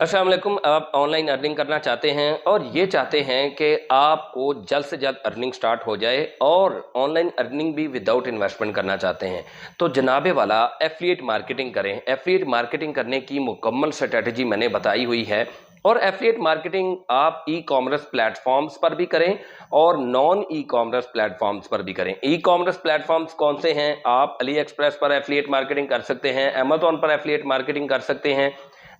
अस्सलाम वालेकुम। आप ऑनलाइन अर्निंग करना चाहते हैं और ये चाहते हैं कि आपको जल्द से जल्द अर्निंग स्टार्ट हो जाए और ऑनलाइन अर्निंग भी विदाउट इन्वेस्टमेंट करना चाहते हैं तो जनाबे वाला एफिलिएट मार्केटिंग करें। एफिलिएट मार्केटिंग करने की मुकम्मल स्ट्रेटजी मैंने बताई हुई है और एफिलिएट मार्केटिंग आप ई कॉमर्स प्लेटफॉर्म्स पर भी करें और नॉन ई कॉमर्स प्लेटफॉर्म्स पर भी करें। ई कॉमर्स प्लेटफॉर्म्स कौन से हैं? आप अली एक्सप्रेस पर एफिलिएट मार्केटिंग कर सकते हैं, अमेज़न पर एफिलिएट मार्केटिंग कर सकते हैं,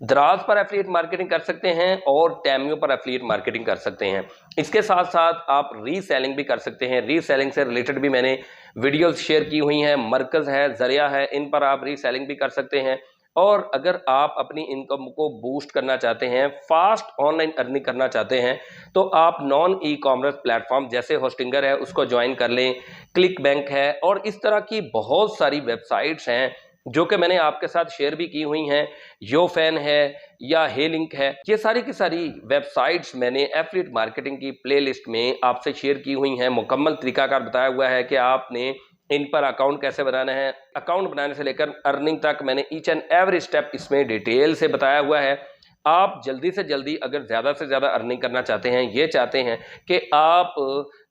दराज पर एफिलिएट मार्केटिंग कर सकते हैं और टेमियो पर एफिलिएट मार्केटिंग कर सकते हैं। इसके साथ साथ आप रीसेलिंग भी कर सकते हैं। रीसेलिंग से रिलेटेड भी मैंने वीडियोस शेयर की हुई हैं। मरकज है, जरिया है, इन पर आप रीसेलिंग भी कर सकते हैं। और अगर आप अपनी इनकम को बूस्ट करना चाहते हैं, फास्ट ऑनलाइन अर्निंग करना चाहते हैं, तो आप नॉन ई कॉमर्स प्लेटफॉर्म जैसे होस्टिंगर है उसको ज्वाइन कर लें, क्लिक बैंक है और इस तरह की बहुत सारी वेबसाइट्स हैं जो कि मैंने आपके साथ शेयर भी की हुई हैं। योफैन है या हेलिंक है, ये सारी की सारी वेबसाइट्स मैंने एफिलिएट मार्केटिंग की प्लेलिस्ट में आपसे शेयर की हुई हैं। मुकम्मल तरीकाकार बताया हुआ है कि आपने इन पर अकाउंट कैसे बनाना है, अकाउंट बनाने से लेकर अर्निंग तक मैंने ईच एंड एवरी स्टेप इसमें डिटेल से बताया हुआ है। आप जल्दी से जल्दी अगर ज़्यादा से ज़्यादा अर्निंग करना चाहते हैं, ये चाहते हैं कि आप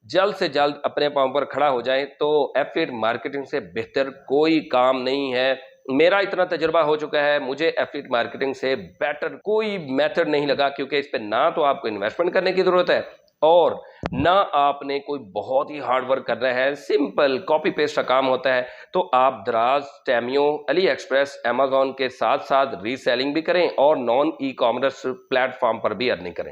जल्द से जल्द अपने पाँव पर खड़ा हो जाएं, तो एफिलिएट मार्केटिंग से बेहतर कोई काम नहीं है। मेरा इतना तजुर्बा हो चुका है, मुझे एफिलिएट मार्केटिंग से बेटर कोई मेथड नहीं लगा, क्योंकि इस पे ना तो आपको इन्वेस्टमेंट करने की ज़रूरत है और ना आपने कोई बहुत ही हार्ड वर्क करना है। सिंपल कॉपी पेस्ट का काम होता है। तो आप दराज, टेमियो, अली एक्सप्रेस, अमेज़न के साथ साथ रीसेलिंग भी करें और नॉन ई कॉमर्स प्लेटफॉर्म पर भी अर्निंग करें।